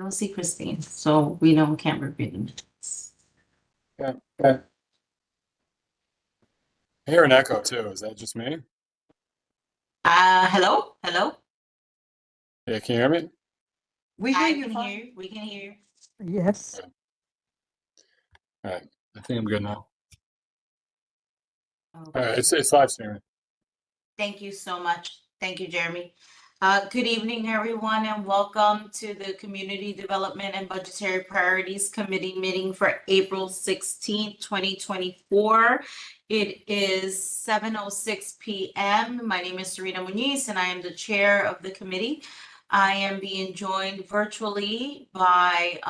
don't see Christine, so we can't review the minutes. Yeah. I hear an echo too. Is that just me? Hello? Hello? Yeah, can you hear me? We hear I you can fine. hear you. We can hear you. Yes. All right. I think I'm good now. All Okay. right. It's live streaming. Thank you so much. Thank you, Jeremy. Good evening, everyone, and welcome to the Community Development and Budgetary Priorities Committee meeting for April 16th, 2024. It is 7:06 p.m. My name is Serena Muniz, and I am the chair of the committee. I am being joined virtually by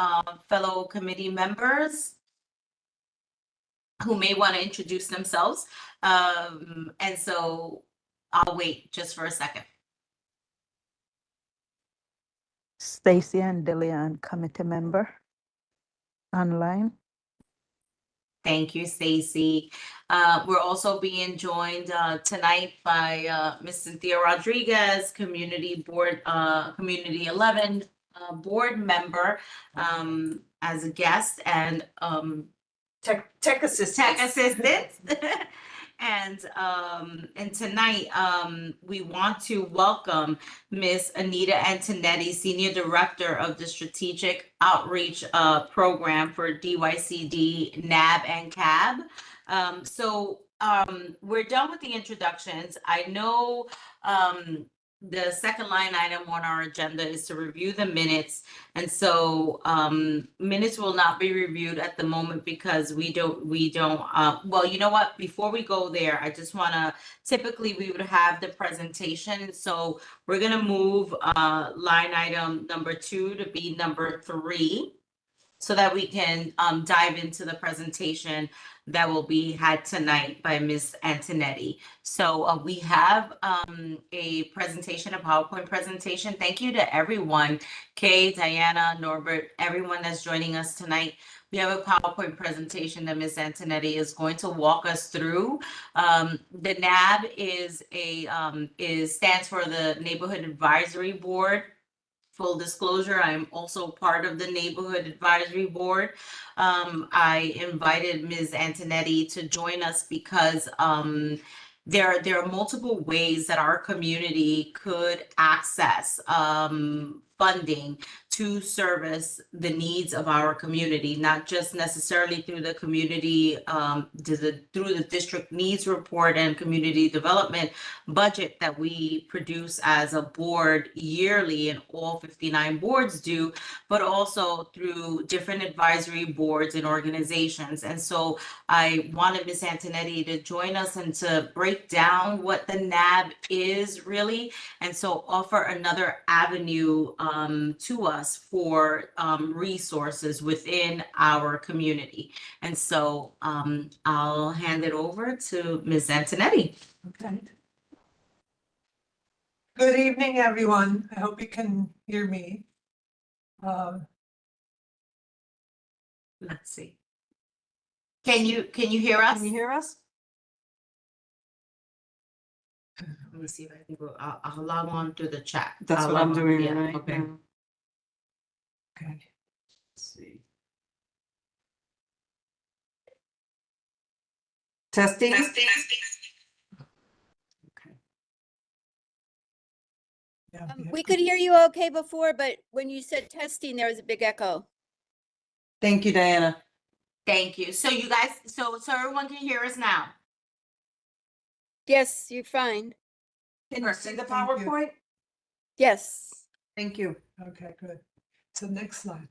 fellow committee members who may want to introduce themselves. And so I'll wait just for a second. Stacy and Delian, committee member, online. Thank you, Stacy. We're also being joined tonight by Ms. Cynthia Rodriguez, Community 11 board member, as a guest and Tech assistant. tech assistant. And tonight, we want to welcome Miss Anita Antonetti, Senior Director of the Strategic Outreach Program for DYCD, NAB, and CAB. We're done with the introductions. I know the second line item on our agenda is to review the minutes. And so minutes will not be reviewed at the moment because we don't, well, you know what, before we go there, I just wanna, typically we would have the presentation. So we're gonna move line item number 2 to be number 3 so that we can dive into the presentation that will be had tonight by Ms. Antonetti. So we have a presentation, a PowerPoint presentation. Thank you to everyone, Kay, Diana, Norbert, everyone that's joining us tonight. We have a PowerPoint presentation that Ms. Antonetti is going to walk us through. The NAB stands for the Neighborhood Advisory Board. Full disclosure, I'm also part of the Neighborhood Advisory Board. I invited Ms. Antonetti to join us because there are multiple ways that our community could access funding to service the needs of our community, not just necessarily through the community, through the district needs report and community development budget that we produce as a board yearly, and all 59 boards do, but also through different advisory boards and organizations. And so I wanted Ms. Antonetti to join us and to break down what the NAB is really, and so offer another avenue to us for resources within our community. And so I'll hand it over to Ms. Antonetti. Okay. Good evening, everyone. I hope you can hear me. Let's see. Can you hear us? Can you hear us? Let me see if I can go. I'll log on to the chat. That's I'll what I'm log on. doing Yeah, right okay. now. Okay. Let's see. Testing? Okay. Yeah. We could hear you okay before, but when you said testing, there was a big echo. Thank you, Diana. Thank you. So you guys, so everyone can hear us now. Yes, you're fine. Can you see the Thank you. PowerPoint? Yes. Thank you. Okay, good. So next slide.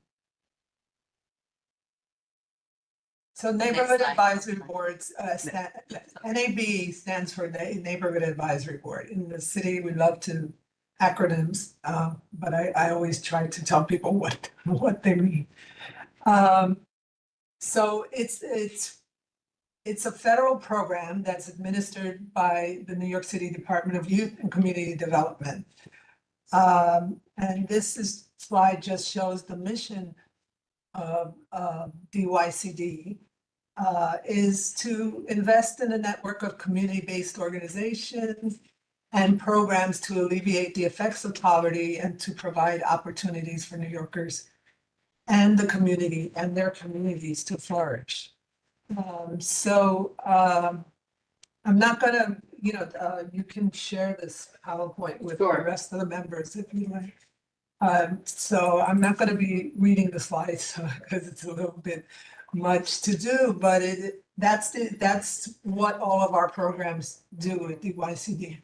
So Neighborhood slide. Advisory Boards, NAB stands for Neighborhood Advisory Board. In the city, we love to acronyms, but I always try to tell people what they mean. So it's a federal program that's administered by the New York City Department of Youth and Community Development. And this slide just shows the mission of DYCD is to invest in a network of community-based organizations and programs to alleviate the effects of poverty and to provide opportunities for New Yorkers and the community and their communities to flourish. I'm not gonna, you can share this PowerPoint with the Sure. rest of the members if you like. So I'm not gonna be reading the slides because it's a little bit much to do, but that's what all of our programs do at DYCD.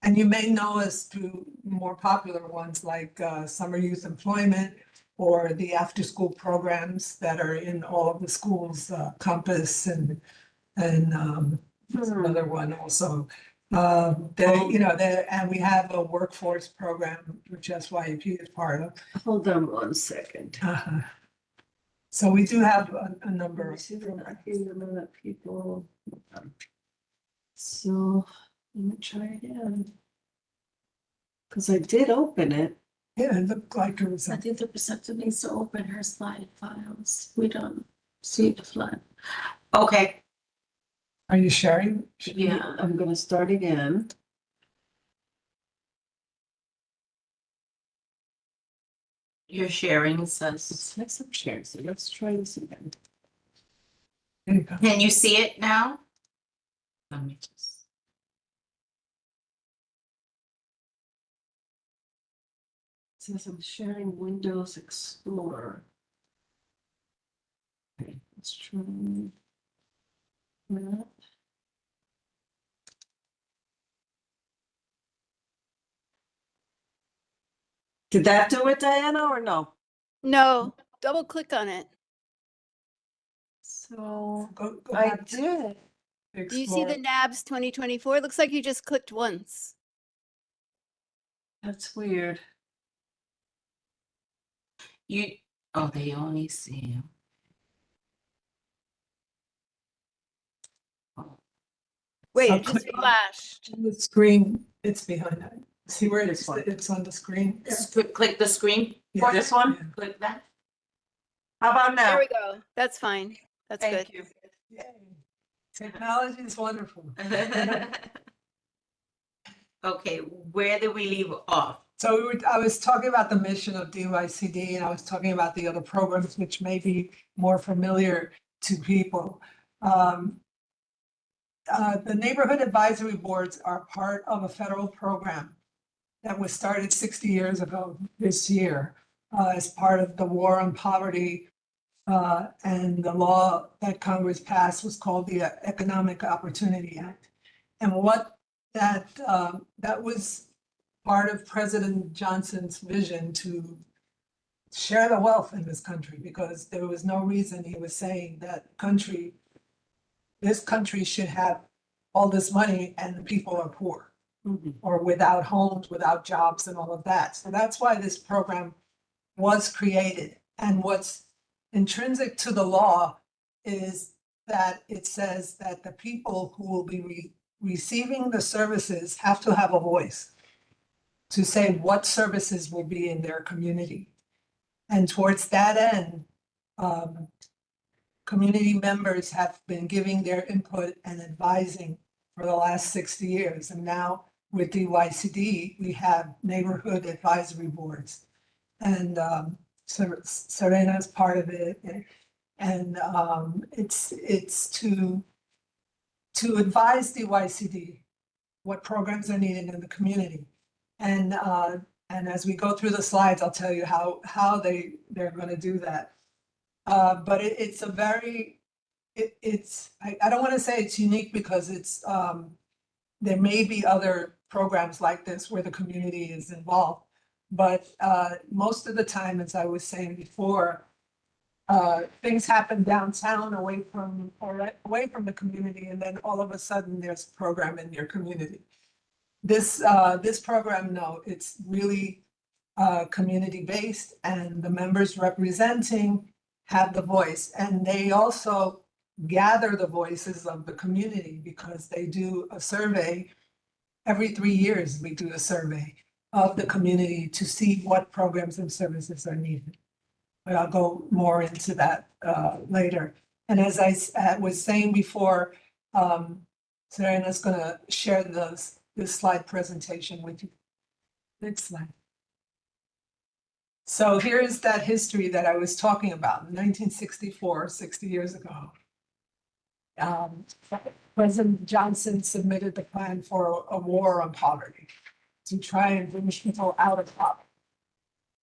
And you may know us through more popular ones like summer youth employment or the after-school programs that are in all of the schools, Compass and there's another one also. And we have a workforce program, which SYEP is part of. Hold on 1 second. Uh-huh. So we do have a number Let me of see the programs. people. So, let me try again. Because I did open it. Yeah, it looked like it was, I think the presenter needs to open her slide files. We don't see the flood. Okay, are you sharing? Yeah. I'm gonna start again. you're sharing, says. Let's share, so let's try this again. There you go. Can you see it now? Let me just. It says I'm sharing Windows Explorer. Okay, let's try. that. Did that do it, Diana, or no? No, double click on it. So Go I back to did. Do you see the explore. NABS 2024? It looks like you just clicked once. That's weird. Oh, they only see you. Wait, So it just click on flashed. the screen, it's behind that. See where This one. it's on the screen? Click the screen Yeah. for this one, Yeah. click that. How about now? There we go. That's fine. That's good. Thank you. Yay. Technology is wonderful. Okay, where did we leave off? So I was talking about the mission of DYCD and I was talking about the other programs which may be more familiar to people. The neighborhood advisory boards are part of a federal program that was started 60 years ago this year as part of the war on poverty. And the law that Congress passed was called the Economic Opportunity Act. And what that was part of President Johnson's vision to share the wealth in this country, because there was no reason he was saying that this country should have all this money and the people are poor or without homes, without jobs and all of that. So that's why this program was created. And what's intrinsic to the law is that it says that the people who will be receiving the services have to have a voice to say what services will be in their community. And towards that end, community members have been giving their input and advising for the last 60 years. And now with DYCD, we have neighborhood advisory boards. And Serena is part of it. And it's to advise DYCD what programs are needed in the community. And as we go through the slides, I'll tell you how they're going to do that. But it's a very, I don't want to say it's unique because it's, there may be other programs like this where the community is involved. But most of the time, as I was saying before, things happen downtown away from the community, and then all of a sudden there's a program in your community. This program, no, it's really community-based, and the members representing have the voice, and they also gather the voices of the community because they do a survey. Every 3 years, we do a survey of the community to see what programs and services are needed. But I'll go more into that later. And as I was saying before, Serena's going to share this slide presentation with you. Next slide. So here's that history that I was talking about in 1964, 60 years ago. President Johnson submitted the plan for a war on poverty to try and bring people out of poverty.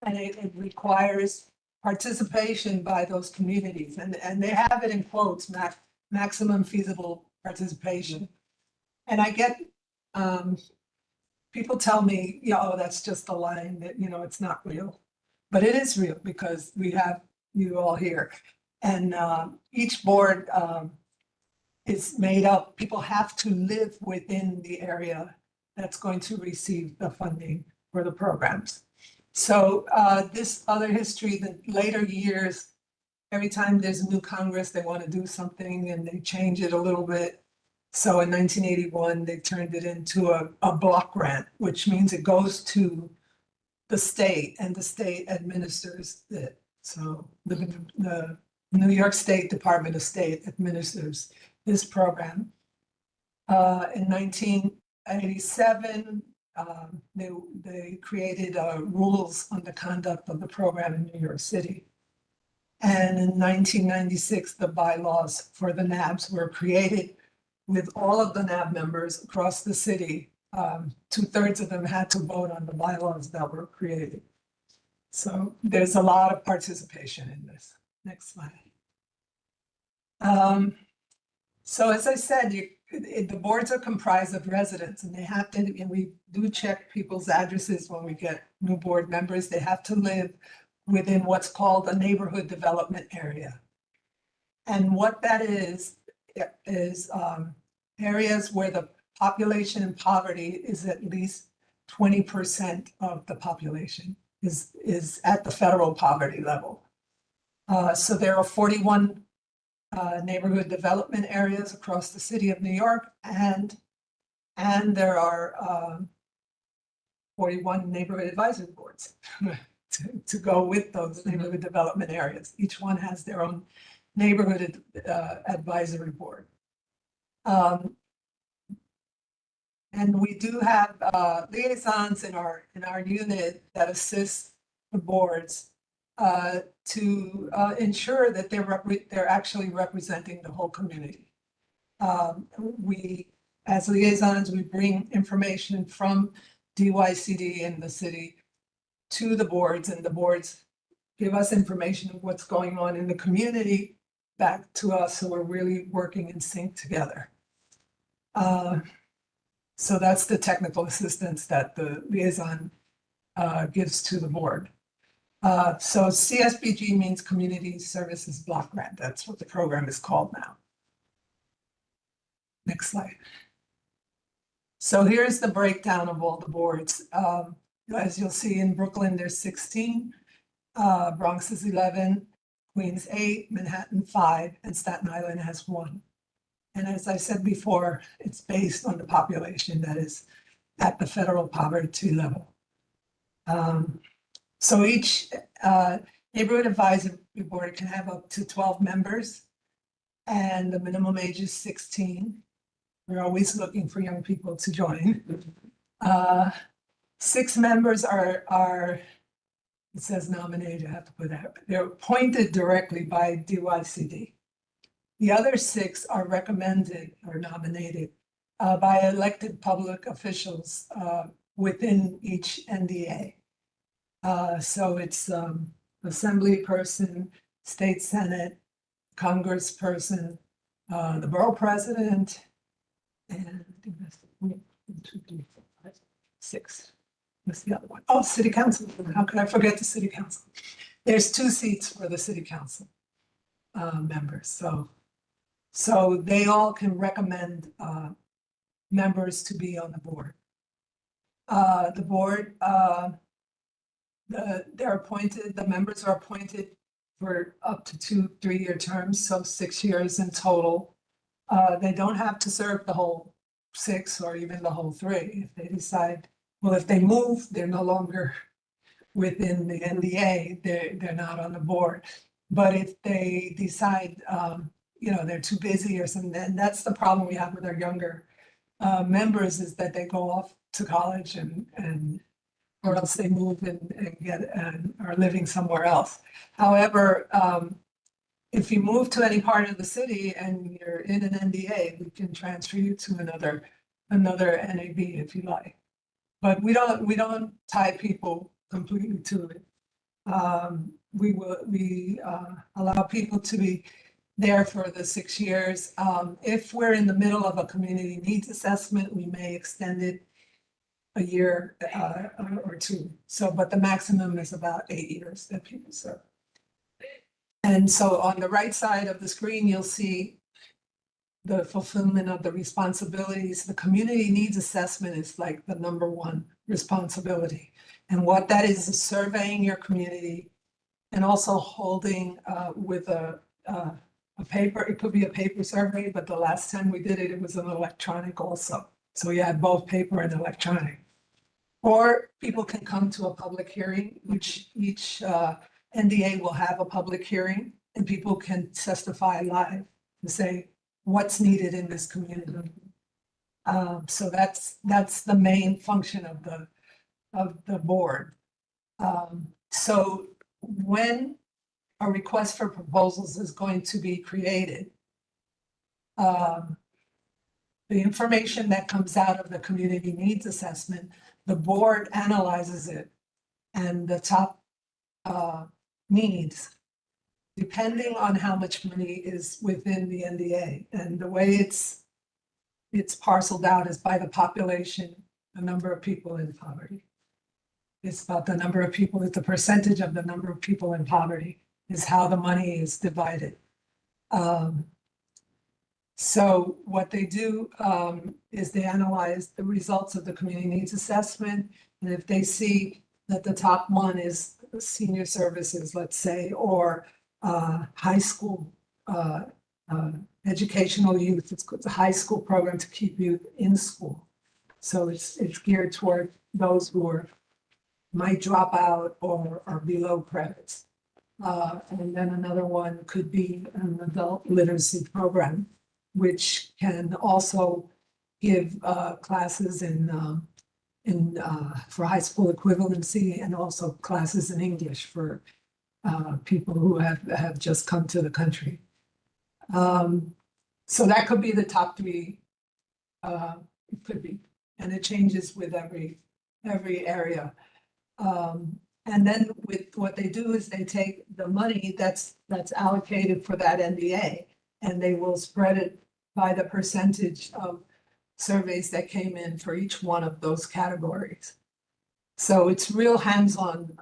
And it requires participation by those communities, and they have it in quotes, maximum feasible participation. And I get, people tell me, oh, that's just a line that, it's not real. But it is real because we have you all here. And each board is made up, people have to live within the area that's going to receive the funding for the programs. So this other history, the later years, every time there's a new Congress, they want to do something and they change it a little bit. So in 1981, they turned it into a block grant, which means it goes to the state and the state administers it. So the New York State Department of State administers this program. In 1987, they created rules on the conduct of the program in New York City. And in 1996, the bylaws for the NABs were created with all of the NAB members across the city. 2/3 of them had to vote on the bylaws that were created. So there's a lot of participation in this. Next slide. So as I said, the boards are comprised of residents and they have to, and we do check people's addresses when we get new board members. They have to live within what's called a neighborhood development area. And what that is areas where the population in poverty is at least 20% of the population is at the federal poverty level. So there are 41 neighborhood development areas across the city of New York, and there are 41 neighborhood advisory boards to go with those neighborhood development areas. Each one has their own neighborhood advisory board. And we do have liaisons in our unit that assist the boards to ensure that they're actually representing the whole community. We, as liaisons, we bring information from DYCD and the city to the boards, and the boards give us information of what's going on in the community back to us, so we're really working in sync together. So that's the technical assistance that the liaison gives to the board. So CSBG means Community Services Block Grant. That's what the program is called now. Next slide. So here's the breakdown of all the boards. As you'll see, in Brooklyn, there's 16, Bronx is 11, Queens 8, Manhattan 5, and Staten Island has 1. And as I said before, it's based on the population that is at the federal poverty level. So each neighborhood advisory board can have up to 12 members, and the minimum age is 16. We're always looking for young people to join. 6 members are, it says nominated, I have to put that, they're appointed directly by DYCD. The other 6 are recommended or nominated by elected public officials within each NDA. So it's assembly person, state senate, congressperson, the borough president, and I think that's 1, 2, 3, 4, 5, 6. What's the other one? Oh, city council. How could I forget the city council? There's 2 seats for the city council members. So they all can recommend members to be on the board. The board, they're appointed, the members are appointed for up to 2 3-year terms, so 6 years in total. They don't have to serve the whole 6 or even the whole 3 if they decide. Well, if they move, they're no longer within the NDA, they're not on the board. But if they decide, they're too busy or something, and that's the problem we have with our younger members, is that they go off to college and or else they move and are living somewhere else. However, if you move to any part of the city and you're in an NDA, we can transfer you to another NAB if you like. But we don't tie people completely to it. We allow people to be there for the 6 years. If we're in the middle of a community needs assessment, we may extend it a year or two. So, but the maximum is about 8 years that people serve. And so on the right side of the screen, you'll see the fulfillment of the responsibilities. The community needs assessment is like the number one responsibility. And what that is surveying your community and also holding with a paper. It could be a paper survey, but the last time we did it, it was an electronic also. So you had both paper and electronic. Or people can come to a public hearing, which each NDA will have a public hearing, and people can testify live and say what's needed in this community. So that's the main function of the board. So when a request for proposals is going to be created, the information that comes out of the community needs assessment, the board analyzes it, and the top needs, depending on how much money is within the NDA. And the way it's parceled out is by the population, the number of people in poverty. It's about the number of people, it's the percentage of the number of people in poverty is how the money is divided. So what they do is they analyze the results of the community needs assessment. And if they see that the top one is senior services, let's say, or high school educational youth, it's a high school program to keep youth in school. So it's geared toward those who might drop out or are below credits. And then another one could be an adult literacy program, which can also give classes for high school equivalency and also classes in English for people who have just come to the country. So that could be the top three. It could be, and it changes with every area. And then with what they do is they take the money that's allocated for that NDA and they will spread it by the percentage of surveys that came in for each one of those categories. So it's real hands-on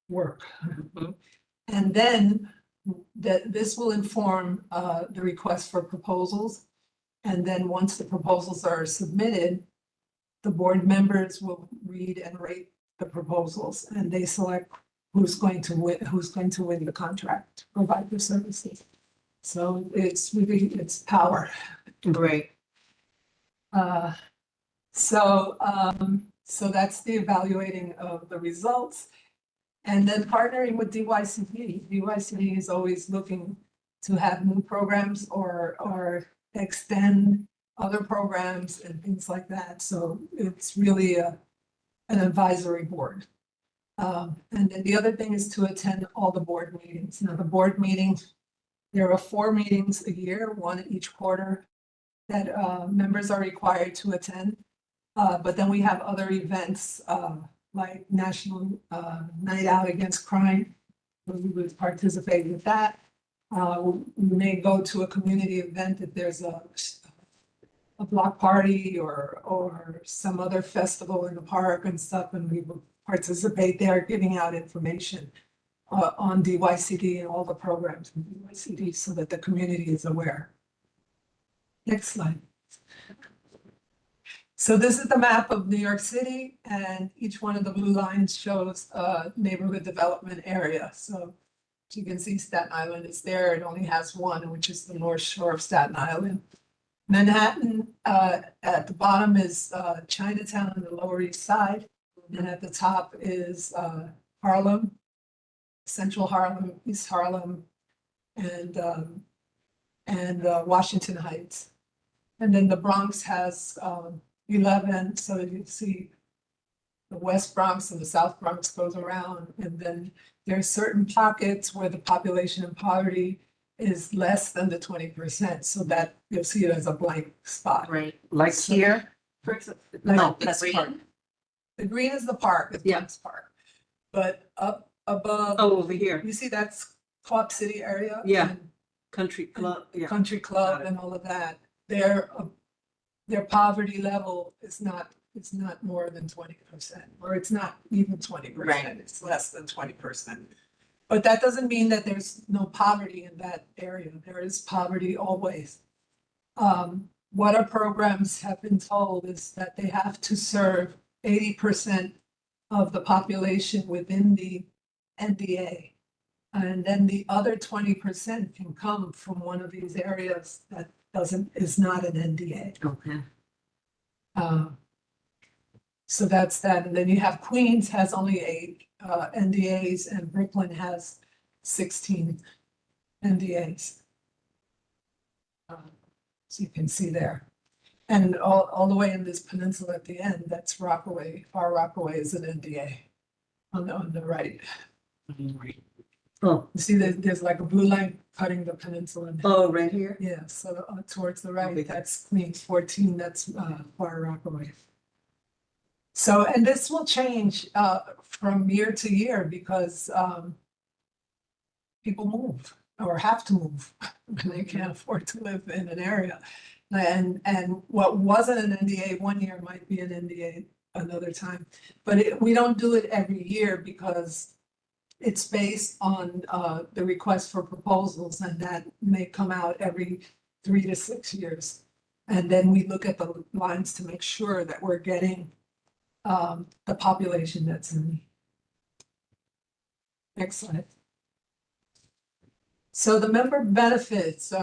work. And then this will inform the request for proposals. And then once the proposals are submitted, the board members will read and rate the proposals, and they select who's going to win the contract to provide the services. So it's power. Great. So that's the evaluating of the results. And then partnering with DYCD. DYCD is always looking to have new programs or extend other programs and things like that. So it's really an advisory board. And then the other thing is to attend all the board meetings. Now, the board meetings, there are 4 meetings a year, 1 each quarter, that members are required to attend. But then we have other events like National Night Out Against Crime. We would participate with that. We may go to a community event if there's a block party or some other festival in the park and stuff, and we will participate there, giving out information on DYCD and all the programs in DYCD so that the community is aware. Next slide. So this is the map of New York City, and each one of the blue lines shows a neighborhood development area. So you can see Staten Island is there. It only has one, which is the North Shore of Staten Island. Manhattan at the bottom is Chinatown on the Lower East Side, and at the top is Harlem, Central Harlem, East Harlem, and Washington Heights. And then the Bronx has 11, so you see the West Bronx and the South Bronx goes around. And then there are certain pockets where the population in poverty is less than the 20%, so that you'll see it as a blank spot. Right. Like So- here? For example, No, like the this green. part. The green is the park, it's Yeah. Bronx Park. But up above, Oh, over here, you see that's Co-op City area? Yeah. and country club, yeah. Country Club Got it. and all of that. Their poverty level is not, it's not more than 20%, or it's not even 20%, Right. it's less than 20%. But that doesn't mean that there's no poverty in that area. There is poverty always. What our programs have been told is that they have to serve 80% of the population within the NDA. And then the other 20% can come from one of these areas that is not an NDA. Okay. So that's that. And then you have Queens has only 8 NDAs and Brooklyn has 16 NDAs. So you can see there. And all the way in this peninsula at the end, that's Rockaway. Far Rockaway is an NDA on the right. Oh, You see there's like a blue line cutting the peninsula. oh, right here? Yeah, so towards the Okay. right, that's Queens 14, that's Far Rockaway. So, and this will change from year to year because people move or have to move when they can't afford to live in an area. And what wasn't an NDA one year might be an NDA another time. But we don't do it every year because it's based on the request for proposals, and that may come out every 3 to 6 years. And then we look at the lines to make sure that we're getting the population that's in need. Next slide. So the member benefits,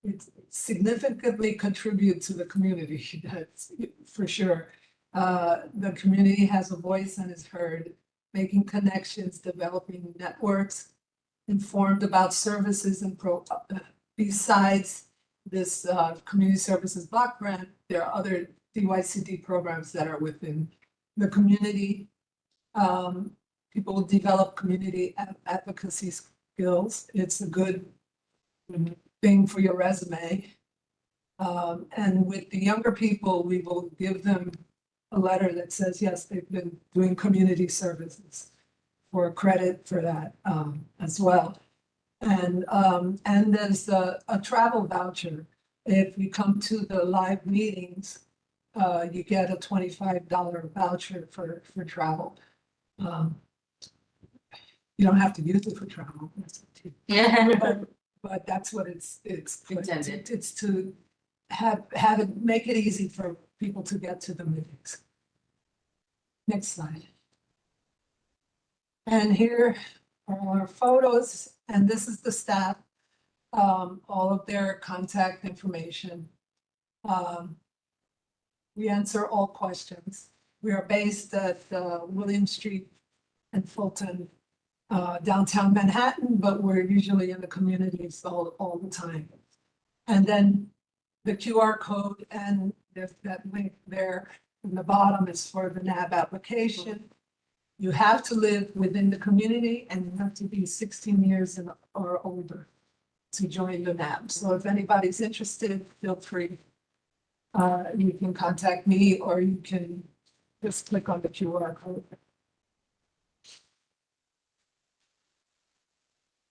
it significantly contribute to the community, that's for sure. The community has a voice and is heard, making connections, developing networks, informed about services and besides this community services block grant, there are other DYCD programs that are within the community. People will develop community advocacy skills. It's a good thing for your resume. And with the younger people, we will give them a letter that says, yes, they've been doing community services for credit for that as well. And there's a travel voucher. If you come to the live meetings, you get a $25 voucher for travel. You don't have to use it for travel. That's up to you. Yeah. But that's what it's Intended. It's to have it, make it easy for people to get to the meetings. Next slide. And here are our photos, and this is the staff, all of their contact information. We answer all questions. We are based at William Street and Fulton, downtown Manhattan, but we're usually in the communities all the time. And then the QR code, and there's that link there in the bottom is for the NAB application. You have to live within the community and you have to be 16 years or older to join the NAB. So if anybody's interested, feel free. You can contact me or you can just click on the QR code.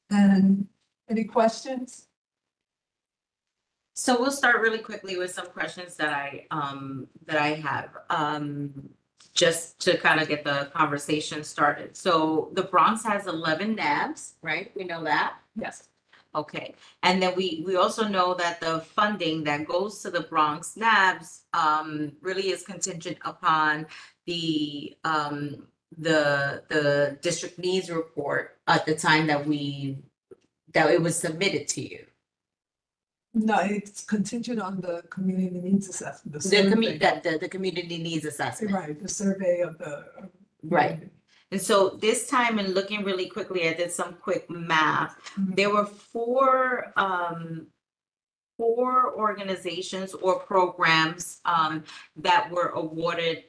And any questions? So we'll start really quickly with some questions that I have, just to kind of get the conversation started. So the Bronx has 11 NABs, right? We know that. Yes. Okay, and then we also know that the funding that goes to the Bronx NABs really is contingent upon the district needs report at the time that it was submitted to you. No, it's contingent on the community needs assessment. The survey. the community needs assessment. Right, the survey of the. Right. And so this time, and looking really quickly, I did some quick math. Mhm. There were four organizations or programs that were awarded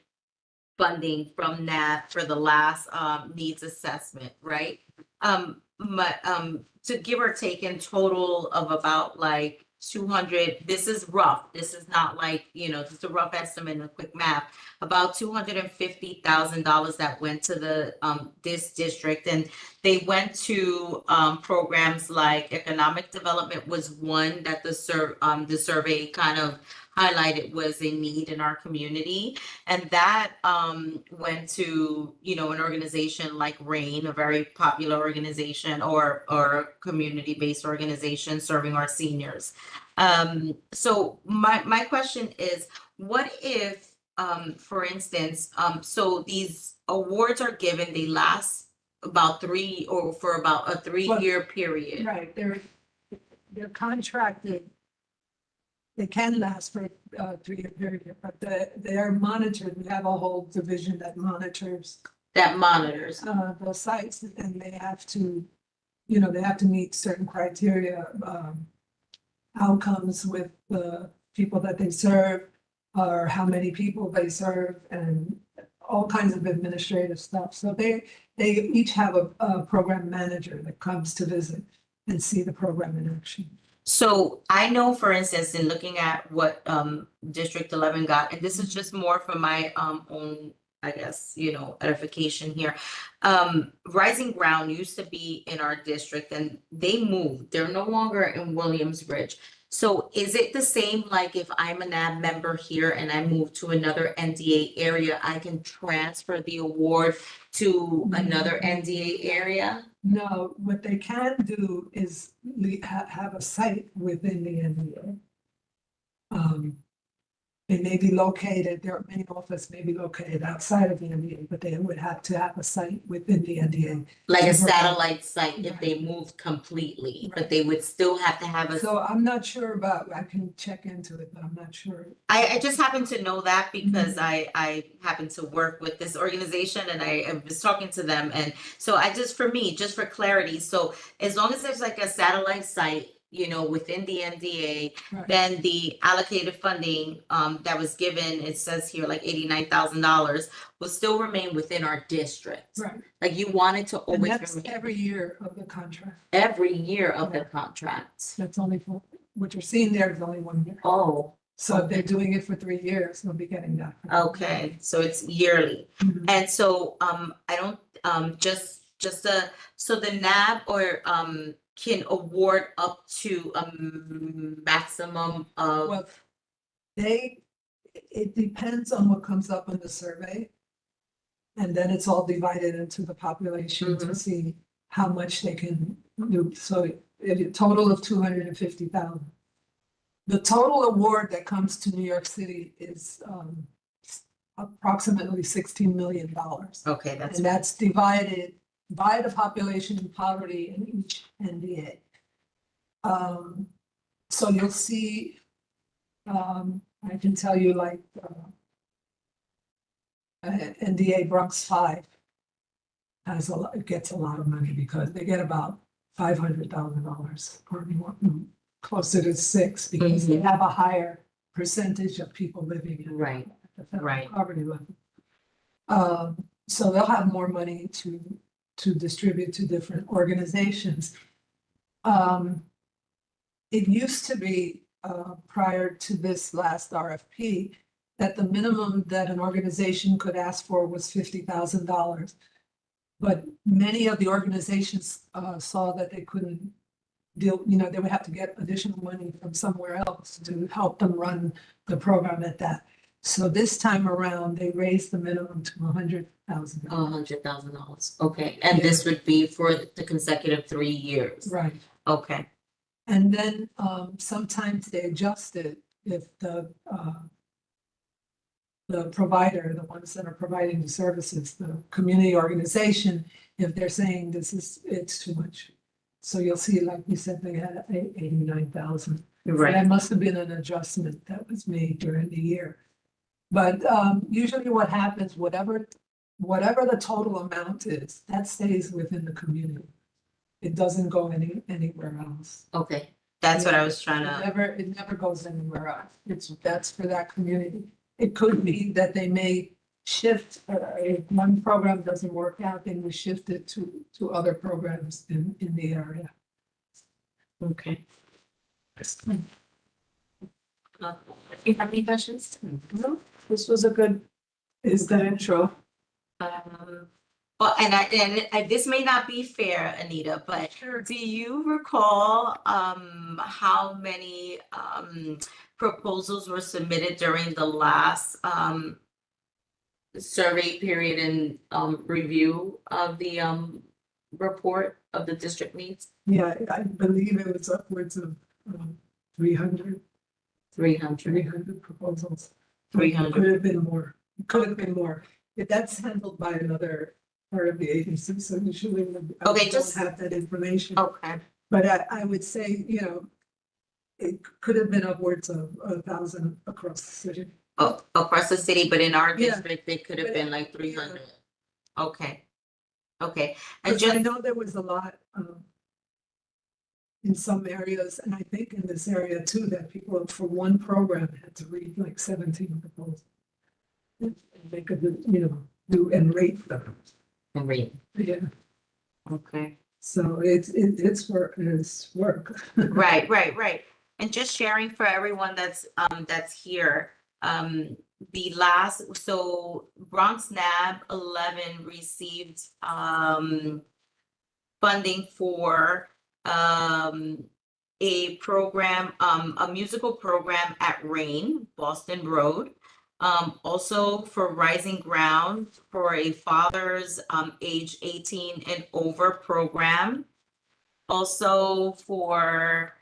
funding from NAP for the last needs assessment, right? To give or take in total of about like 200, this is rough, this is not like, just a rough estimate and a quick math, about $250,000 that went to the this district, and they went to programs like economic development was one that the survey kind of highlighted was a need in our community. And that went to, an organization like RAIN, a very popular organization or community-based organization serving our seniors. So my question is, what if, for instance, so these awards are given, they last about for about a 3-year period. Right, they're contracted. They can last for a 3-year period, but they are monitored. We have a whole division that monitors That monitors. the sites, and they have to, they have to meet certain criteria, outcomes with the people that they serve, or how many people they serve, and all kinds of administrative stuff. So they each have a program manager that comes to visit and see the program in action. So I know, for instance, in looking at what District 11 got, and this is just more for my own, I guess, edification here. Rising Ground used to be in our district, and they moved. They're no longer in Williamsbridge. So is it the same, like if I'm a NAB member here and I move to another NDA area, I can transfer the award to another NDA area? No, what they can do is have a site within the NDA. They may be located, their main office may be located outside of the NDA, but they would have to have a site within the NDA. Like a Right. satellite site if Right. they moved completely, Right. but they would still have to have a. So I'm not sure about, I can check into it, but I'm not sure. I just happen to know that because I happen to work with this organization and I was talking to them. And so for me, just for clarity, so as long as there's like a satellite site, within the NDA, Right. then the allocated funding that was given, it says here like $89,000, will still remain within our district. Right, Like you wanted to and always that's remain every year of the contract. every year of the contract. That's only for, what you're seeing there is only 1 year. Oh, So if they're doing it for 3 years, they'll be getting that. okay, so it's yearly. Mhm. And so, I don't, so the NAB or, can award up to a maximum of, Well, it depends on what comes up in the survey. And then it's all divided into the population to Mhm. see how much they can do. So a total of 250,000. The total award that comes to New York City is approximately $16 million. okay, that's, And that's divided by the population in poverty in each NDA. So you'll see, I can tell you like, NDA Bronx 5 gets a lot of money because they get about $500,000 or more, closer to 6, because they have a higher percentage of people living in right, the federal right. poverty level. So they'll have more money to distribute to different organizations. It used to be, prior to this last RFP, that the minimum that an organization could ask for was $50,000. But many of the organizations saw that they couldn't deal, they would have to get additional money from somewhere else to help them run the program at that. So this time around, they raised the minimum to $100,000. $100,000, okay, and Yeah. this would be for the consecutive 3 years, Right. okay, And then sometimes they adjust it if the provider, the ones that are providing the services, the community organization, if they're saying it's too much. So you'll see, like you said, they had 89,000. right, That must have been an adjustment that was made during the year. But usually what happens, whatever the total amount is, that stays within the community. It doesn't go anywhere else. okay, that's what I was trying It to, never goes anywhere else. That's for that community. It could be that they may shift, if one program doesn't work out, then we shift it to other programs in the area. Okay. You have any questions? No, this was a good, is the intro. Well, and this may not be fair, Anita, but do you recall how many proposals were submitted during the last survey period and review of the report of the district needs? Yeah, I believe it was upwards of 300 300. proposals. 300. Could have been more, could have been more. If that's handled by another part of the agency, so usually I Okay, don't just- have that information. Okay. But I would say, you know, it could have been upwards of 1,000 across the city. Oh, across the city, but in our Yeah. district, it could have But been like 300. Okay. Okay. And Because I just, know there was a lot in some areas, and I think in this area too, that people for one program had to read like 17 proposals. And they could, you know, do and rate them. Great. Yeah, Okay. so it's work. Right. And just sharing for everyone that's here, the last, so Bronx NAB 11 received funding for a program, a musical program at Rain, Boston Road. Also for Rising Ground for a father's age 18 and over program. Also for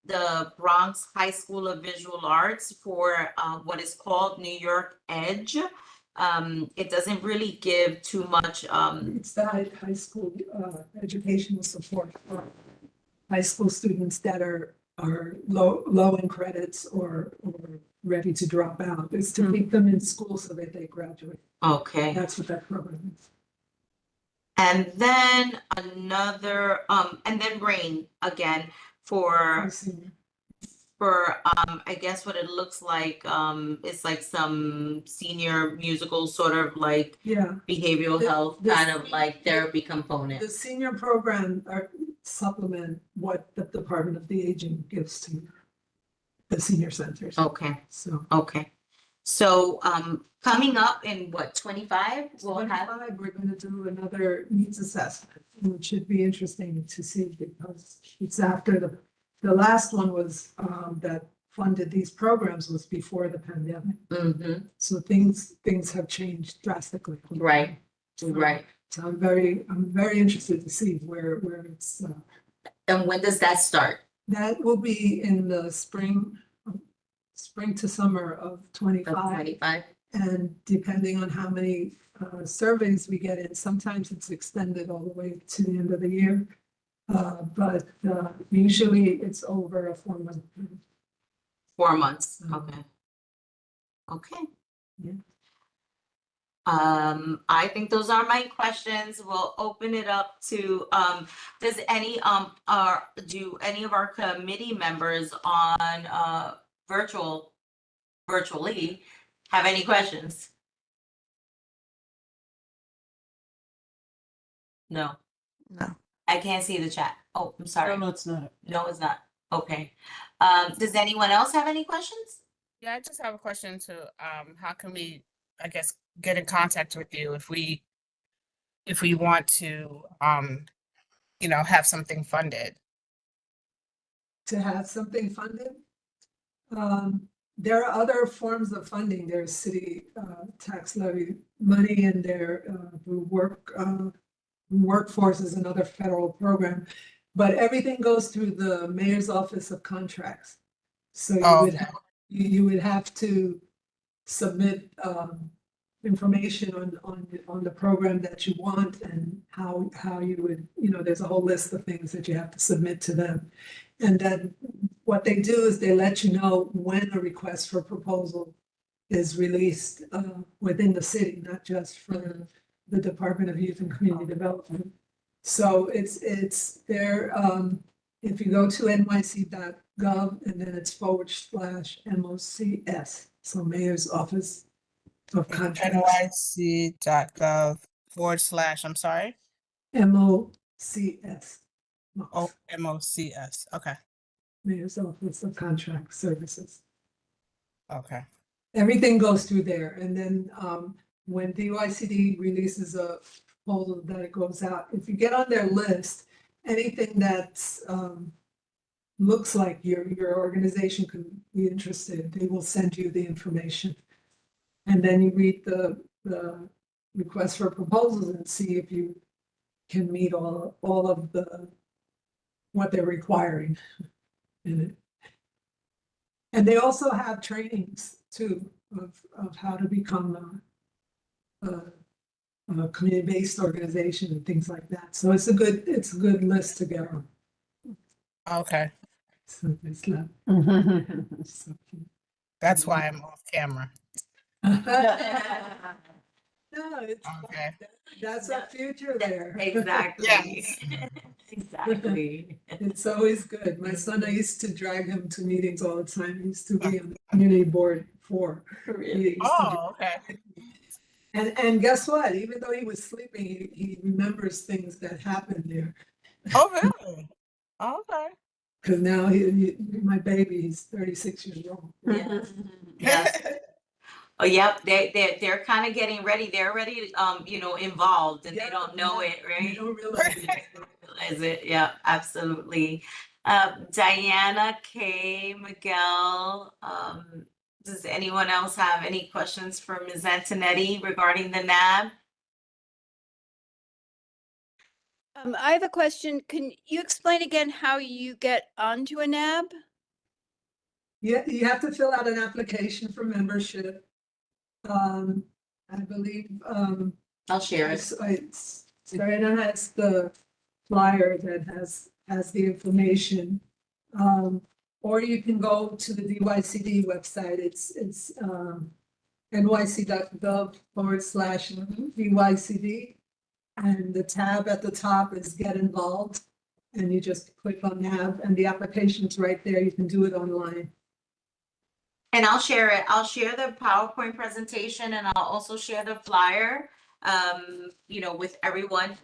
the Bronx High School of Visual Arts for what is called New York Edge. It doesn't really give too much. It's the high school educational support for high school students that are low in credits or ready to drop out. It's to keep them in school so that they graduate. Okay. That's what that program is. And then another, and then Rain again for For senior. I guess what it looks like, it's like some senior musical sort of like Yeah, behavioral The- health the- kind of like therapy component. the senior program are supplement what the Department of the Aging gives to the senior centers. Okay, So. okay. So coming up in what, 25? We'll have, 25, we're gonna do another needs assessment, which should be interesting to see because it's after the last one was that funded these programs was before the pandemic. mhm, So things have changed drastically. right, So- right. So I'm very interested to see where it's, And when does that start? that will be in the spring to summer of Of 25. 25? And depending on how many surveys we get in, sometimes it's extended all the way to the end of the year. But usually it's over a 4-month period. 4 months, Mhm. okay. Okay. Yeah. I think those are my questions. We'll open it up to, does any, do any of our committee members on, virtually have any questions? No. No. I can't see the chat. Oh, I'm sorry. No, it's not. No, it's not. Okay. Does anyone else have any questions? Yeah, I just have a question to, how can we, I guess, get in contact with you if we want to, have something funded? To have something funded. There are other forms of funding. There's city tax levy money and there workforce is another federal program. But everything goes through the mayor's office of contracts. So you would have to submit information on the program that you want and how you would, there's a whole list of things that you have to submit to them. And then what they do is they let you know when a request for proposal is released within the city, not just for the Department of Youth and Community Development. So it's there, if you go to nyc.gov and then it's /MOCS, so Mayor's Office of contracts. NYC.gov/, I'm sorry, MOCS. MOCS. Okay, Mayor's Office of Contract Services. okay. Everything goes through there, and then when DYCD releases a proposal that it goes out, if you get on their list, anything that's looks like your organization could be interested, they will send you the information. And then you read the request for proposals and see if you can meet all of what they're requiring in it. And they also have trainings too of how to become a community-based organization and things like that. So it's a good list to get on. Okay, So it's not. that's why I'm off camera. No, it's Okay. that's our future there. Exactly. Yes. Exactly. It's always good. My son, I used to drag him to meetings all the time. He used to be on the community board for. Really. Oh, okay. And guess what? Even though he was sleeping, he remembers things that happened there. Oh, really? Okay. Because now my baby, he's 36 years old. Yes. Yes. Oh, yep, they're kind of getting ready. They're already, involved and they Yeah, don't know yeah. it, You right? don't realize it. They don't realize it. Yeah, absolutely. Diana K. Miguel, does anyone else have any questions for Ms. Antonetti regarding the NAB? I have a question. Can you explain again how you get onto a NAB? Yeah, you have to fill out an application for membership. I believe, I'll share it. Diana has the flyer that has the information. Or you can go to the DYCD website. It's nyc.gov/DYCD. And the tab at the top is Get Involved. And you just click on NAB and the application's right there. You can do it online. And I'll share it. I'll share the PowerPoint presentation and I'll also share the flyer, with everyone,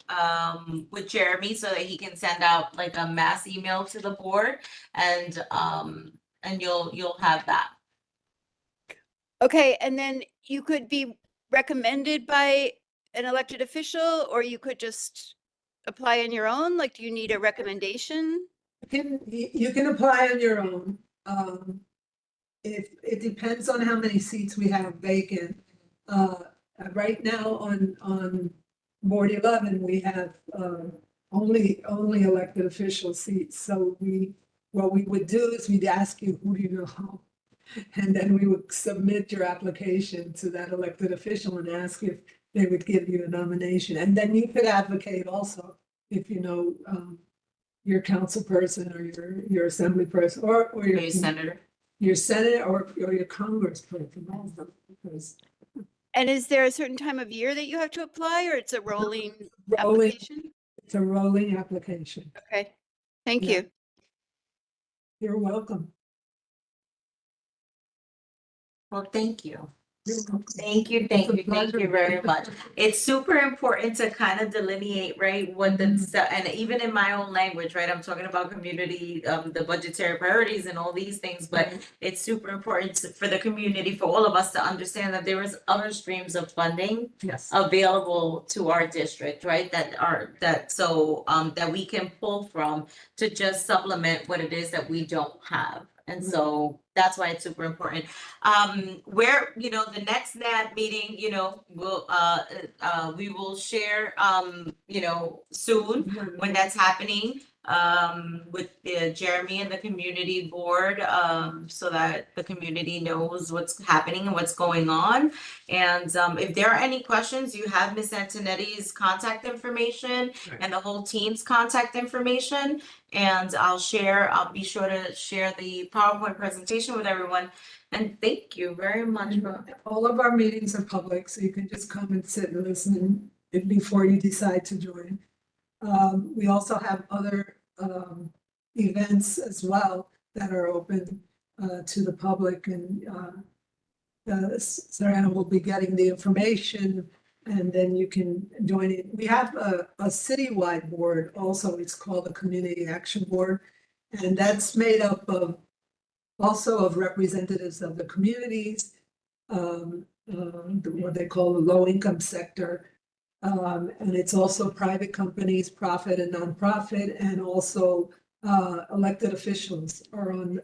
with Jeremy so that he can send out like a mass email to the board and you'll have that. Okay, and then you could be recommended by an elected official, or you could just apply on your own? Like, do you need a recommendation? You can apply on your own. If it depends on how many seats we have vacant. Right now on Board 11, we have only elected official seats. So what we would do is we'd ask you, who do you know? And then we would submit your application to that elected official and ask if they would give you a nomination. And then you could advocate also if you know your council person or your assembly person or Your senator. your senate or your congressperson also, because And is there a certain time of year that you have to apply, or it's a rolling rolling, application? it's a rolling application. Okay, thank Yeah. you. You're welcome. Well, thank you. You're welcome. Thank you, It's thank a you, thank you pleasure. very much. It's super important to kind of delineate, right, what the stuff, and even in my own language, right, I'm talking about community, the budgetary priorities and all these things, but it's super important for the community, for all of us to understand that there is other streams of funding Yes. available to our district, right, that we can pull from to just supplement what it is that we don't have. And so that's why it's super important. Where, the next NAB meeting, we will share, soon when that's happening, with Jeremy and the community board, so that the community knows what's happening and what's going on. And if there are any questions, you have Ms. Antonetti's contact information and the whole team's contact information. And I'll be sure to share the PowerPoint presentation with everyone. And thank you very much for. All of our meetings are public, so you can just come and sit and listen before you decide to join. We also have other events as well that are open to the public, and Sarah will be getting the information and then you can join it. We have a citywide board also. It's called the Community Action Board. And that's made up of also of representatives of the communities, what they call the low income sector. And it's also private companies, profit and nonprofit, and also elected officials are on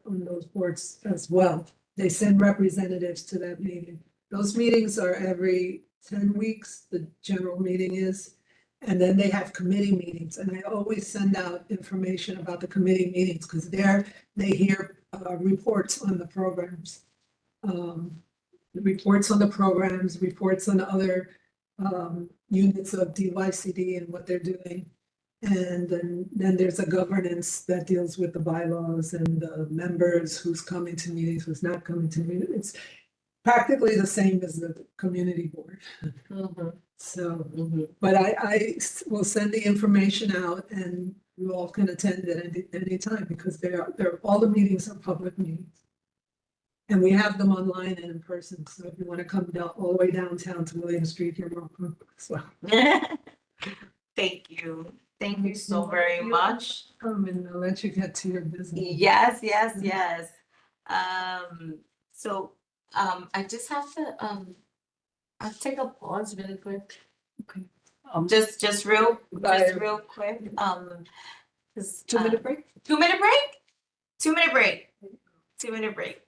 those boards as well. They send representatives to that meeting. Those meetings are every 10 weeks, the general meeting is. And then they have committee meetings, and I always send out information about the committee meetings because there they hear reports on the programs. Reports on the programs, reports on other units of DYCD and what they're doing. And then there's a governance that deals with the bylaws and the members, who's coming to meetings, who's not coming to meetings. It's practically the same as the community board. So, but I will send the information out and you all can attend at any time because all the meetings are public meetings. And we have them online and in person. So if you want to come down all the way downtown to William Street, you're welcome as well. Thank you. Thank you so very much. And I'll let you get to your business. Yes, yes, yes. So, I just have to, I'll take a pause really quick. Okay. Just real quick, 'cause, 2-minute break? 2-minute break? 2-minute break. 2-minute break.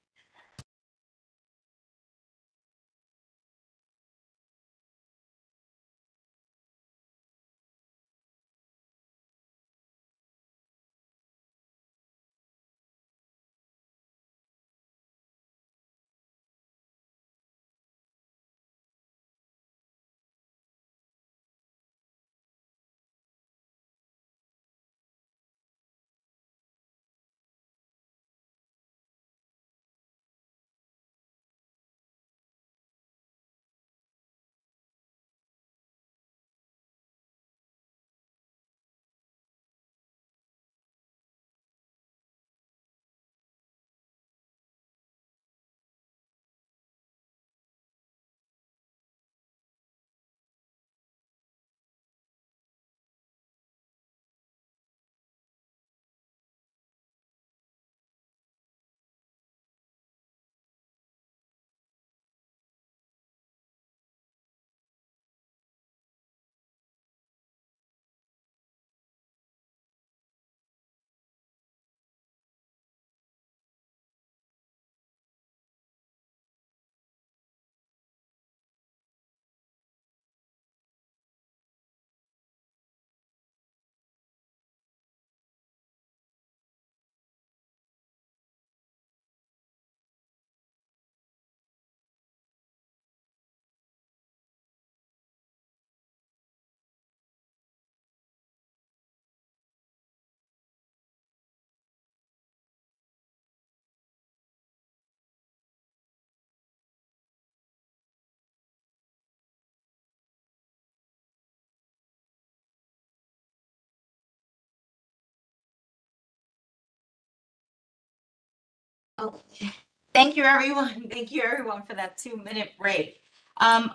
Okay. Thank you, everyone. Thank you, everyone, for that 2-minute break.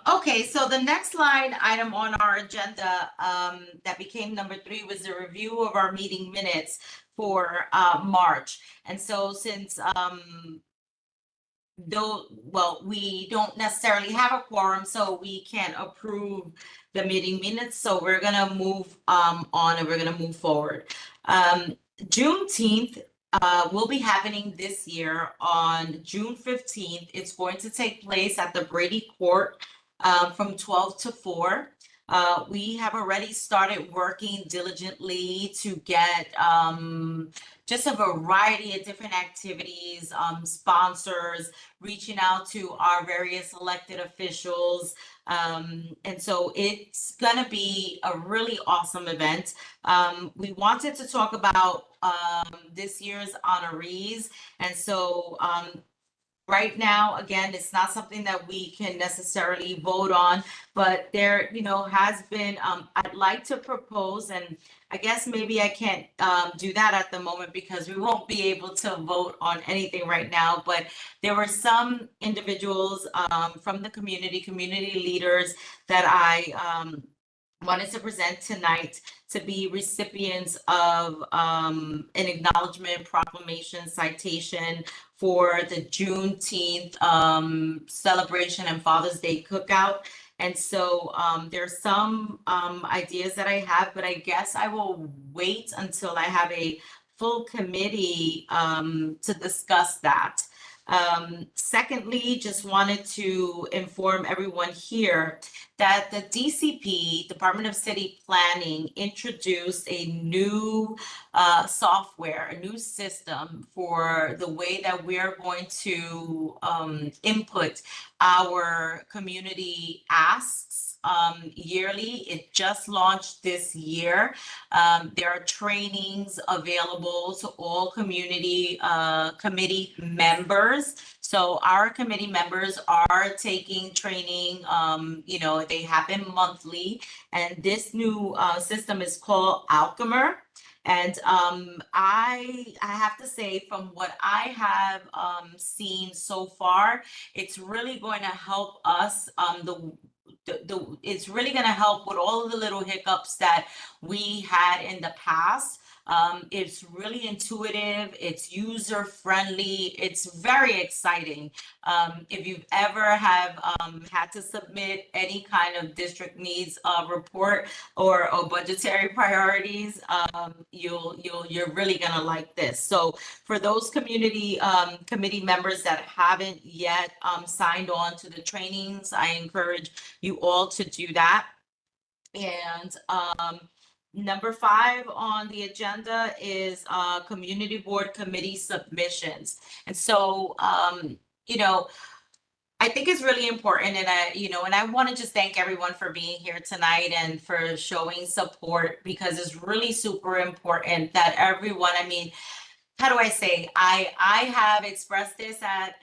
Okay, so the next line item on our agenda that became number 3 was the review of our meeting minutes for March. And so since we don't necessarily have a quorum, so we can't approve the meeting minutes. So we're gonna move on and we're gonna move forward. Juneteenth will be happening this year on June 15th. It's going to take place at the Brady Court from 12 to 4. We have already started working diligently to get just a variety of different activities, sponsors, reaching out to our various elected officials. And so it's gonna be a really awesome event. We wanted to talk about this year's honorees. And so right now, again, it's not something that we can necessarily vote on, but there, has been, I'd like to propose, and I guess maybe I can't do that at the moment because we won't be able to vote on anything right now, but there were some individuals from the community leaders that I wanted to present tonight to be recipients of an acknowledgement proclamation citation for the Juneteenth celebration and Father's Day cookout. And so there's some ideas that I have, but I guess I will wait until I have a full committee to discuss that. Secondly, just wanted to inform everyone here that the DCP, Department of City Planning, introduced a new software, a new system for the way that we're going to input our community asks yearly. It just launched this year. There are trainings available to all community committee members. So our committee members are taking training, they happen monthly, and this new system is called Alchemer. And I have to say, from what I have seen so far, it's really going to help us. It's really going to help with all of the little hiccups that we had in the past. It's really intuitive, it's user friendly, it's very exciting. If you've ever have had to submit any kind of district needs report or budgetary priorities, you're really gonna like this. So for those community committee members that haven't yet signed on to the trainings, I encourage you all to do that. And number 5 on the agenda is community board committee submissions. And so, I think it's really important, and I want to just thank everyone for being here tonight and for showing support, because it's really super important that everyone, how do I say, I have expressed this at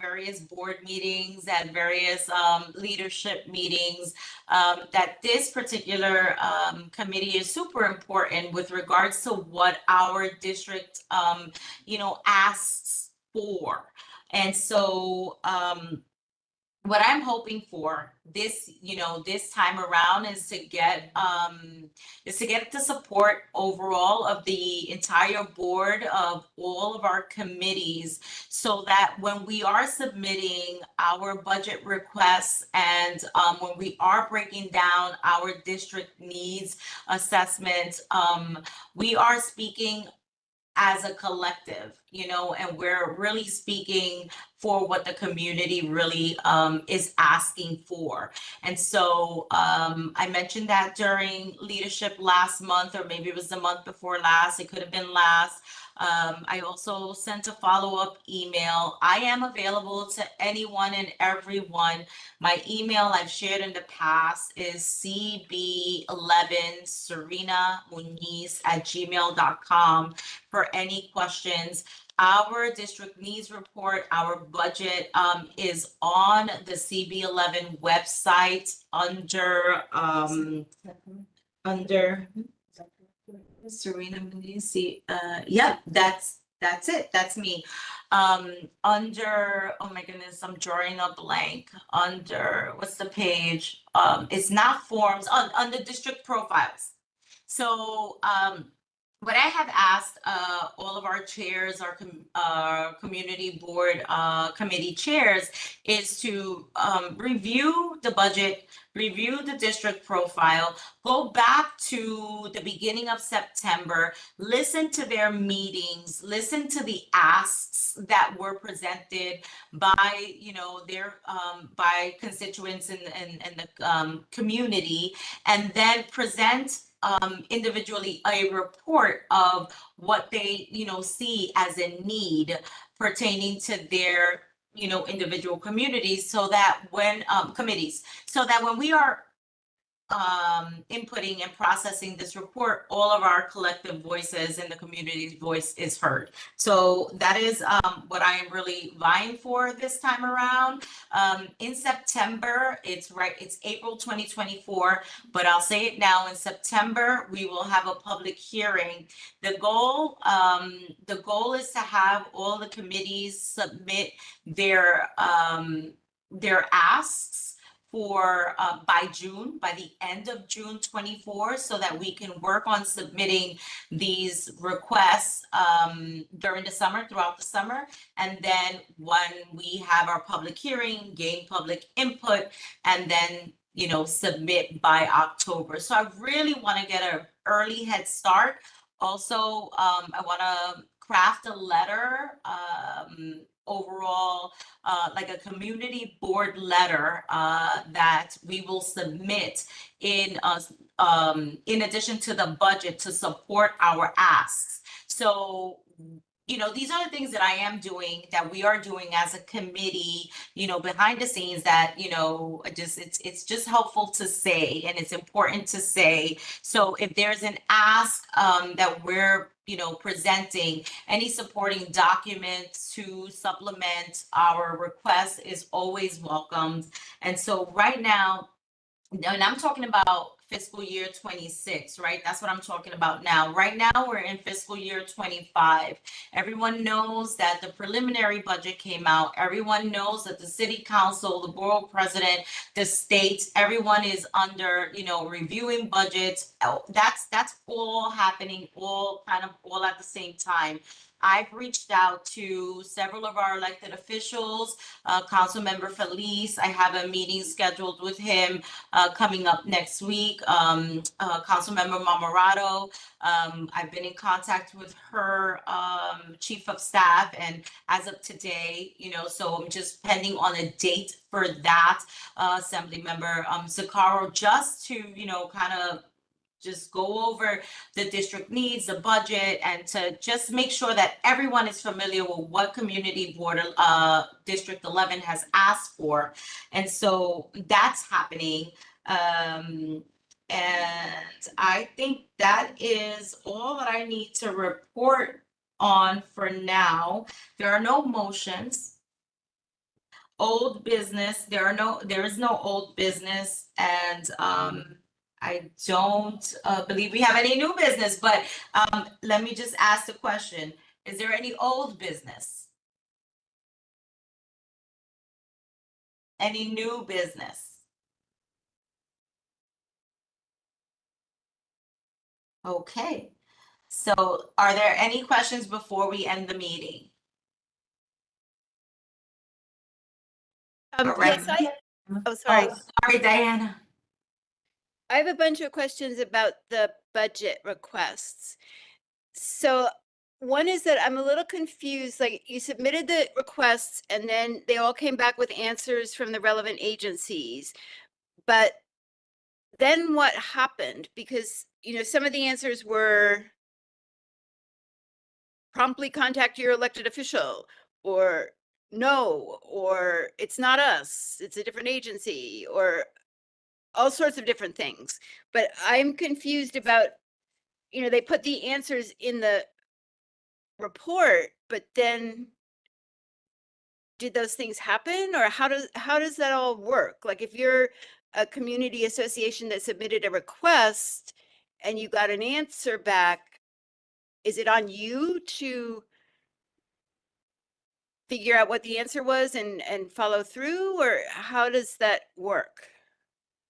various board meetings, at various leadership meetings, that this particular committee is super important with regards to what our district, asks for. And so what I'm hoping for this, this time around is to get the support overall of the entire board of all of our committees, so that when we are submitting our budget requests and when we are breaking down our district needs assessment, we are speaking as a collective, and we're really speaking for what the community really is asking for. And so I mentioned that during leadership last month, or maybe it was the month before last, it could have been last. I also sent a follow-up email. I am available to anyone and everyone. My email I've shared in the past is cb11serena.muniz@gmail.com for any questions. Our district needs report, our budget is on the CB11 website under Serena Muniz. Yep, that's it. That's me. Under, oh my goodness, I'm drawing a blank. Under, what's the page? It's not forms, under district profiles. So what I have asked all of our chairs, our community board committee chairs, is to review the budget, review the district profile, go back to the beginning of September, listen to their meetings, listen to the asks that were presented by, their by constituents in the community, and then present individually a report of what they see as a need pertaining to their individual communities, so that when committees, so that when we are inputting and processing this report, all of our collective voices and the community's voice is heard. So that is what I am really vying for this time around. In September, it's April 2024, but I'll say it now, in September, we will have a public hearing. The goal is to have all the committees submit their asks for by the end of June 24, so that we can work on submitting these requests during the summer, throughout the summer. And then when we have our public hearing, gain public input, and then, you know, submit by October. So I really want to get an early head start. Also, I want to craft a letter overall, like a community board letter that we will submit in addition to the budget to support our asks. So, you know, these are the things that I am doing, that we are doing as a committee, you know, behind the scenes, that, you know, it's just helpful to say, and it's important to say. So if there's an ask that we're, you know, presenting, any supporting documents to supplement our request is always welcomed. And so right now, and I'm talking about fiscal year 26, right? That's what I'm talking about now. Right now, we're in fiscal year 25. Everyone knows that the preliminary budget came out. Everyone knows that the city council, the borough president, the state, everyone is under, you know, reviewing budgets. That's all happening, all at the same time. I've reached out to several of our elected officials, Councilmember Felice. I have a meeting scheduled with him coming up next week. Councilmember Marmorato, I've been in contact with her chief of staff, and as of today, you know, so I'm just pending on a date for that. Assembly member Sakaro, just to, you know, kind of just go over the district needs, the budget, and to just make sure that everyone is familiar with what Community Board District 11 has asked for. And so that's happening. And I think that is all that I need to report on for now. There are no motions. Old business, there is no old business, and I don't believe we have any new business, but let me just ask the question. Is there any old business? Any new business? Okay, so are there any questions before we end the meeting? Yes, oh, sorry. Oh, sorry, Diana. I have a bunch of questions about the budget requests. So one is that I'm a little confused, like you submitted the requests and then they all came back with answers from the relevant agencies. But then what happened? Because, you know, some of the answers were promptly contact your elected official, or no, or it's not us, it's a different agency, or all sorts of different things. But I'm confused about, you know, they put the answers in the report, but then did those things happen, or how does that all work? Like if you're a community association that submitted a request and you got an answer back, is it on you to figure out what the answer was and follow through, or how does that work?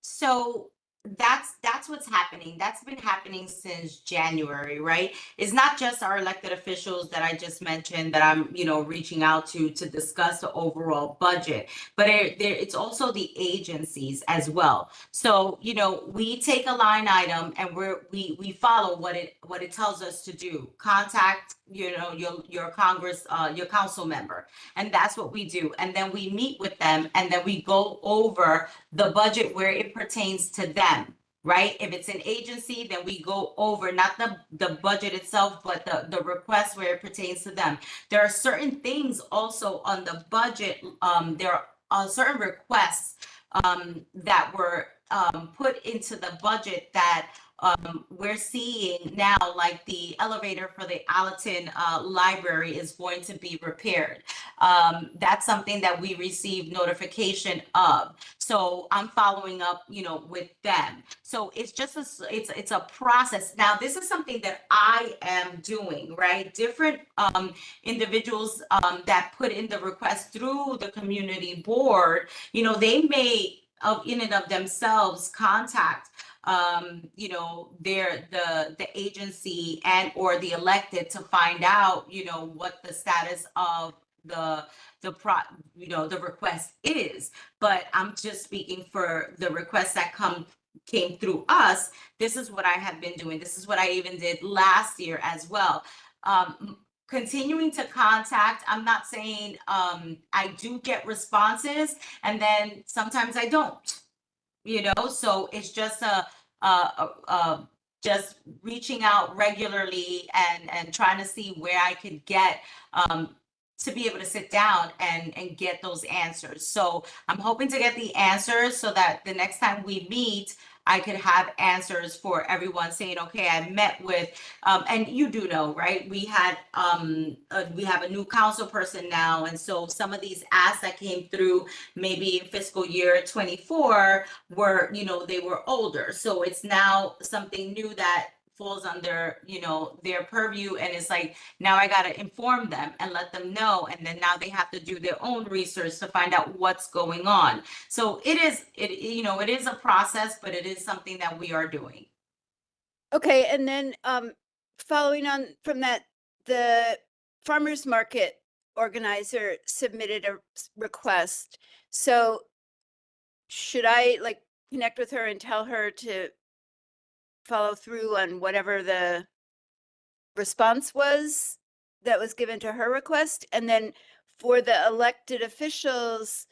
So that's what's happening. That's been happening since January, right? It's not just our elected officials that I just mentioned that I'm, you know, reaching out to discuss the overall budget, but it's also the agencies as well. So, you know, we take a line item and we follow what it tells us to do. Contact, you know, your Congress, your council member, and that's what we do. And then we meet with them, and then we go over the budget where it pertains to them, right? If it's an agency, then we go over not the budget itself, but the request where it pertains to them. There are certain things also on the budget. There are certain requests that were put into the budget that we're seeing now, like the elevator for the Allerton Library is going to be repaired. That's something that we received notification of. So I'm following up, with them. So it's just it's a process. Now, this is something that I am doing, right? Different individuals that put in the request through the community board, they may in and of themselves contact the agency and or the elected to find out, what the status of the request is. But I'm just speaking for the requests that came through us. This is what I have been doing. This is what I even did last year as well. Continuing to contact. I'm not saying I do get responses, and then sometimes I don't. So it's just just reaching out regularly and trying to see where I could get to be able to sit down and get those answers. So I'm hoping to get the answers so that the next time we meet, I could have answers for everyone saying, okay, I met with, and you do know, right? We have a new council person now. And so some of these asks that came through maybe in fiscal year 24 were, they were older. So it's now something new that falls under, their purview. And it's like, now I got to inform them and let them know. And then now they have to do their own research to find out what's going on. So it is a process, but it is something that we are doing. Okay, and then following on from that, the farmers market organizer submitted a request. So should I connect with her and tell her to follow through on whatever the response was that was given to her request? And then for the elected officials,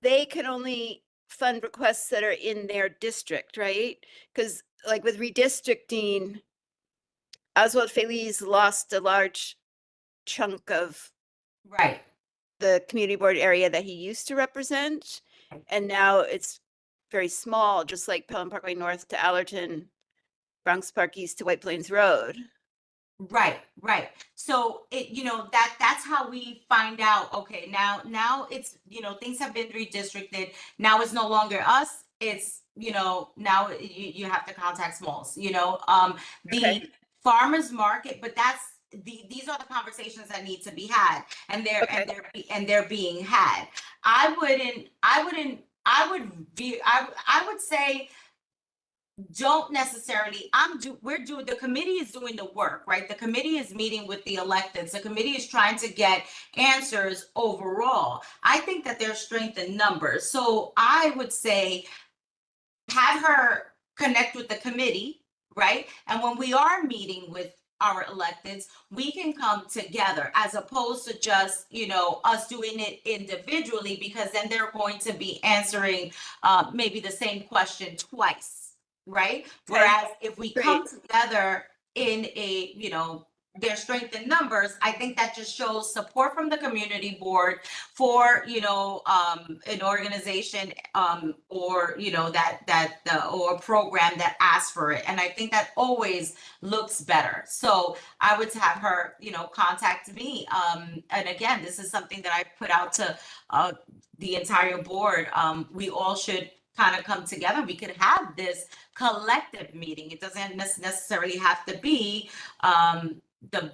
they can only fund requests that are in their district, right? Because with redistricting, Oswald Feliz lost a large chunk of Right. the community board area that he used to represent. And now it's very small, just like Pelham Parkway North to Allerton, Bronx Park East to White Plains Road. Right. So that's how we find out, okay, now it's, things have been redistricted. Now it's no longer us. It's, now you have to contact Smalls, the Okay. farmers market, but these are the conversations that need to be had, and they're being had. I would say don't necessarily, the committee is doing the work, right? The committee is meeting with the electeds. The committee is trying to get answers overall. I think that there's strength in numbers. So I would say have her connect with the committee, right? And when we are meeting with our electeds, we can come together as opposed to just, us doing it individually, because then they're going to be answering maybe the same question twice. Right. Whereas if we come together in a, their strength in numbers, I think that just shows support from the community board for, an organization or, or a program that asks for it. And I think that always looks better. So I would have her, contact me. And again, this is something that I put out to the entire board. We all should kind of come together. We could have this collective meeting. It doesn't necessarily have to be the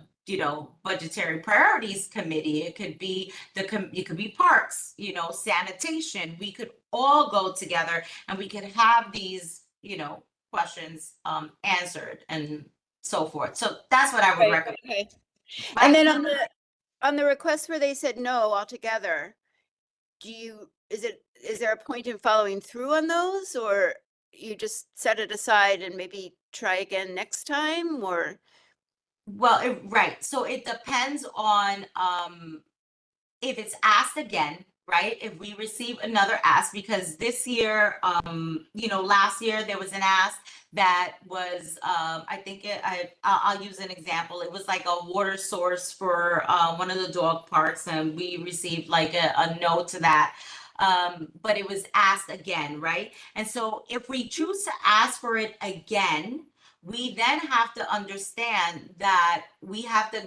budgetary priorities committee. It could be it could be parks, sanitation. We could all go together and we could have these questions answered and so forth. So that's what I would recommend. Okay. And then on the request where they said no altogether, is there a point in following through on those, or you just set it aside and maybe try again next time? Or well, right. So it depends on if it's asked again, right? If we receive another ask, because this year, last year there was an ask that was, I'll use an example. It was like a water source for one of the dog parks, and we received like a no to that. but it was asked again, right? And so if we choose to ask for it again, we then have to understand that we have to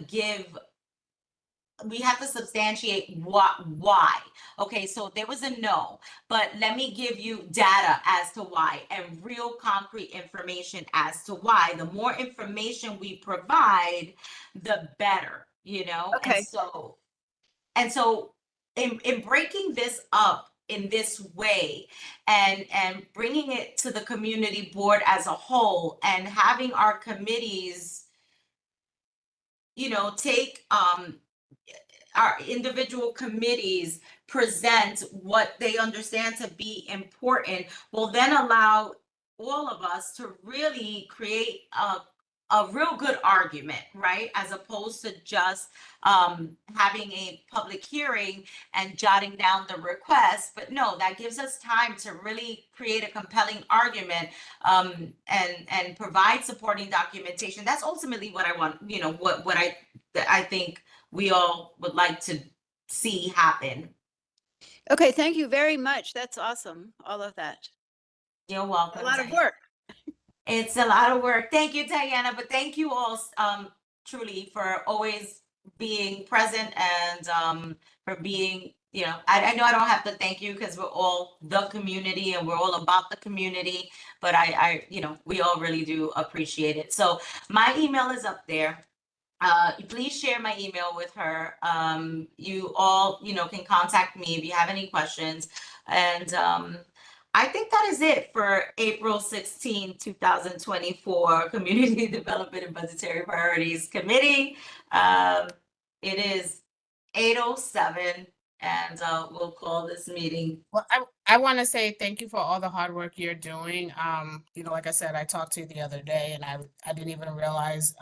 substantiate why. Okay, so there was a no, but let me give you data as to why and real concrete information as to why. The more information we provide, the better, Okay. And so in breaking this up in this way and bringing it to the community board as a whole and having our committees, take our individual committees present what they understand to be important will then allow all of us to really create a real good argument, right? As opposed to just having a public hearing and jotting down the request. But no, that gives us time to really create a compelling argument and provide supporting documentation. That's ultimately what I want, what I think we all would like to see happen. Okay, thank you very much. That's awesome. All of that. You're welcome. A lot of Diana. work. It's a lot of work. Thank you, Diana, but thank you all truly for always being present and for being, I know I don't have to thank you because we're all the community and we're all about the community, but we all really do appreciate it. So my email is up there. Please share my email with her. You all, can contact me if you have any questions. And I think that is it for April 16, 2024 Community Development and Budgetary Priorities Committee. It is 8:07 and we'll call this meeting. Well, I want to say thank you for all the hard work you're doing. Like I said, I talked to you the other day and I didn't even realize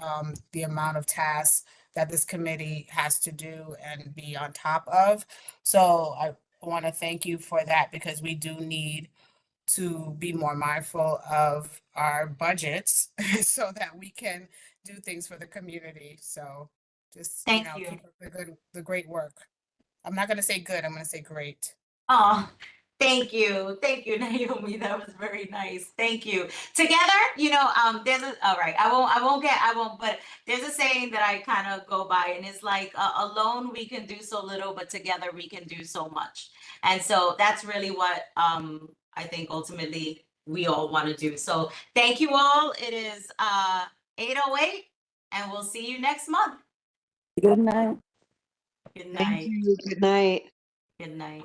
the amount of tasks that this committee has to do and be on top of. So I want to thank you for that because we do need to be more mindful of our budgets so that we can do things for the community. So just, Thank you. keep up the great work. I'm not going to say good, I'm going to say great. Oh, thank you, Naomi. That was very nice. Thank you. Together, all right. I won't. But there's a saying that I kind of go by, and it's like, alone we can do so little, but together we can do so much. And so that's really what I think ultimately we all want to do. So thank you all. It is 8:08, and we'll see you next month. Good night. Good Thank night. you. Good night. Good night.